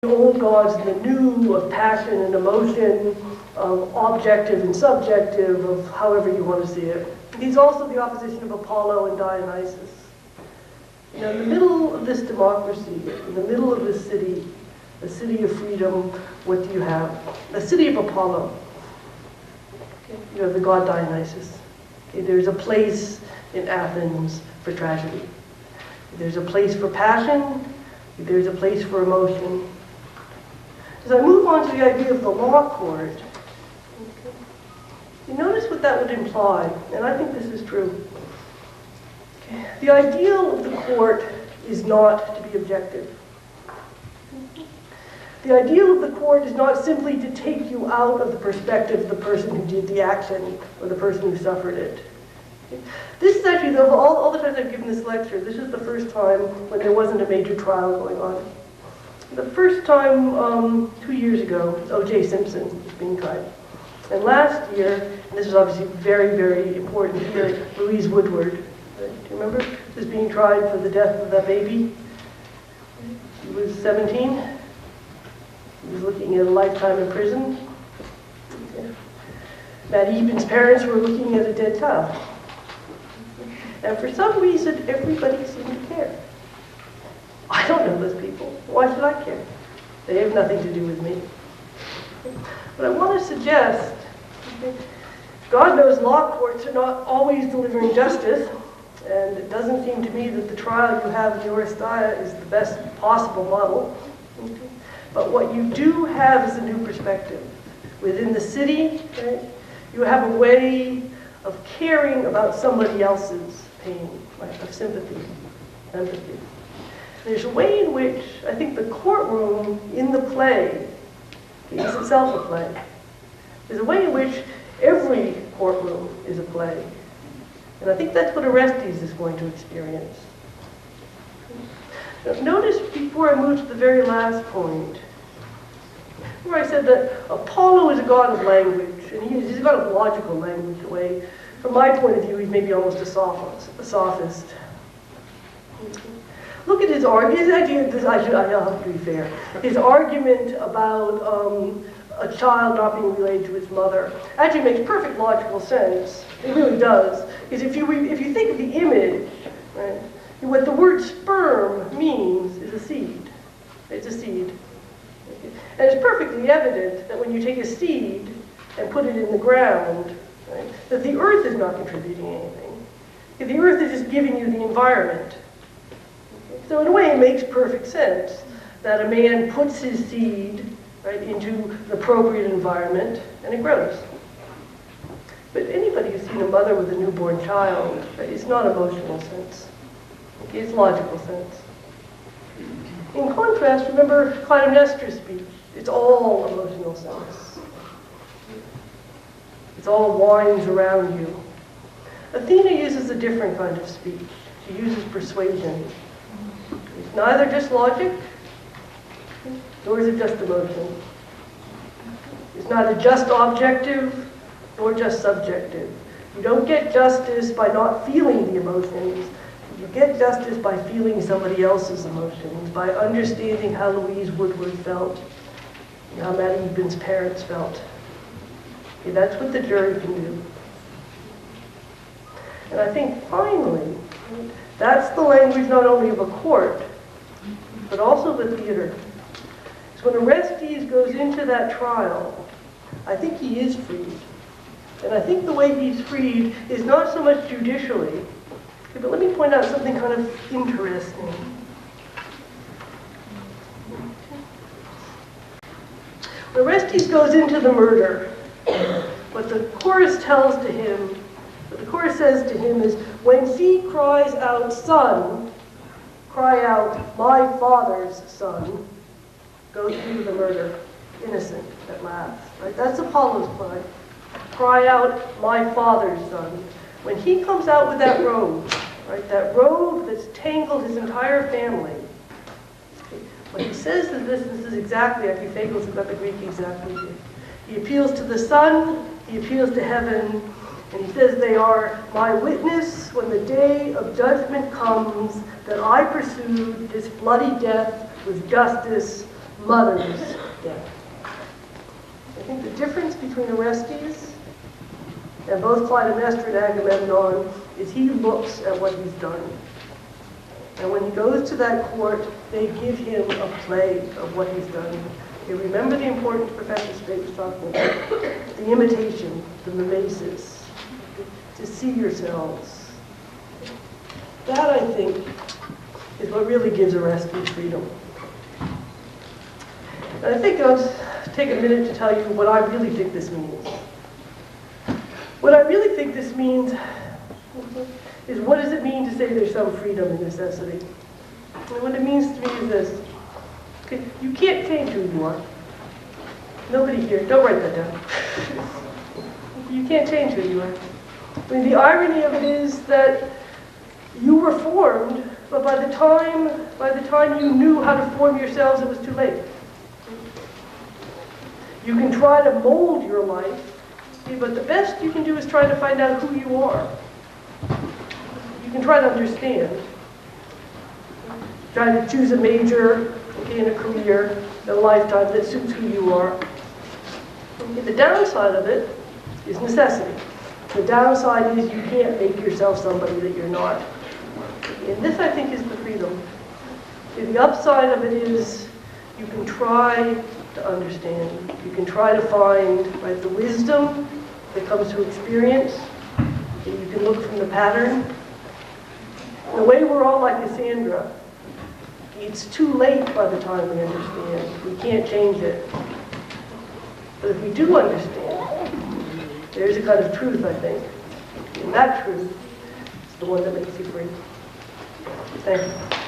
old gods and the new, of passion and emotion, of objective and subjective, of however you want to see it. He's also the opposition of Apollo and Dionysus. You know, in the middle of this democracy, in the middle of this city, a city of freedom, what do you have? A city of Apollo. You have the god Dionysus. Okay, there's a place in Athens for tragedy. There's a place for passion. There's a place for emotion. As I move on to the idea of the law court, you notice what that would imply, and I think this is true. The ideal of the court is not to be objective. The ideal of the court is not simply to take you out of the perspective of the person who did the action or the person who suffered it. This is actually, of all the times I've given this lecture, this is the first time when there wasn't a major trial going on. The first time, 2 years ago, O.J. Simpson was being tried. And last year, and this was obviously very, very important here, Louise Woodward, do you remember? Was being tried for the death of that baby. He was 17. He was looking at a lifetime in prison. Matt Eben's parents were looking at a dead child. And for some reason, everybody seemed to care. I don't know those people. Why should I care? They have nothing to do with me. But I want to suggest, God knows law courts are not always delivering justice, and it doesn't seem to me that the trial you have in Oresteia is the best possible model. But what you do have is a new perspective. Within the city, right, you have a way of caring about somebody else's pain, right, of sympathy, empathy. There's a way in which I think the courtroom in the play is itself a play. There's a way in which every courtroom is a play. And I think that's what Orestes is going to experience. Now, notice before I move to the very last point, where I said that Apollo is a god of language, and he's a god of logical language, the way, from my point of view, he's maybe almost a sophist. Look at his argument, I'll have to be fair. His argument about a child not being related to its mother actually makes perfect logical sense. It really does. Because if you think of the image, right, what the word sperm means is a seed. It's a seed. And it's perfectly evident that when you take a seed and put it in the ground, right, that the earth is not contributing anything. The earth is just giving you the environment. So in a way, it makes perfect sense that a man puts his seed, right, into the appropriate environment, and it grows. But anybody who's seen a mother with a newborn child, right, it's not emotional sense. Okay, it's logical sense. In contrast, remember Clytemnestra's speech. It's all emotional sense. It's all winds around you. Athena uses a different kind of speech. She uses persuasion. It's neither just logic, nor is it just emotion. It's neither just objective, nor just subjective. You don't get justice by not feeling the emotions. You get justice by feeling somebody else's emotions, by understanding how Louise Woodward felt, and how Matt Eben's parents felt. Okay, that's what the jury can do. And I think finally, that's the language not only of a court, but also the theater. So when Orestes goes into that trial, I think he is freed. And I think the way he's freed is not so much judicially, okay, but let me point out something kind of interesting. When Orestes goes into the murder, what the chorus tells to him, what the chorus says to him is, when she cries out, son, cry out, my father's son, go through the murder, innocent at last. Right? That's Apollo's cry. Cry out, my father's son. When he comes out with that robe, right, that robe that's tangled his entire family, okay, what he says is this is exactly, Epiphanes has got the Greek exactly here. He appeals to the Son, he appeals to heaven, and he says they are my witness when the day of judgment comes that I pursued this bloody death with justice mother's death. I think the difference between Orestes and both Clytemnestra and Agamemnon is he looks at what he's done. And when he goes to that court, they give him a play of what he's done. They remember the importance Professor Straight was talking about, the imitation, the mimesis, to see yourselves. That, I think, is what really gives Orestes freedom. And I think I'll just take a minute to tell you what I really think this means. What I really think this means is, what does it mean to say there's some freedom in necessity? And what it means to me is this. Okay, you can't change who you are. Nobody here, don't write that down. You can't change who you are. I mean, the irony of it is that you were formed, but by the time you knew how to form yourselves, it was too late. You can try to mold your life, but the best you can do is try to find out who you are. You can try to understand. Try to choose a major, in a career, in a lifetime that suits who you are. Okay, the downside of it is necessity. The downside is you can't make yourself somebody that you're not. And this, I think, is the freedom. Okay, the upside of it is you can try to understand. You can try to find the wisdom that comes through experience. And you can look from the pattern. The way we're all like Cassandra, it's too late by the time we understand. We can't change it. But if we do understand, there's a kind of truth, I think. And that truth is the one that makes you free. Thank you.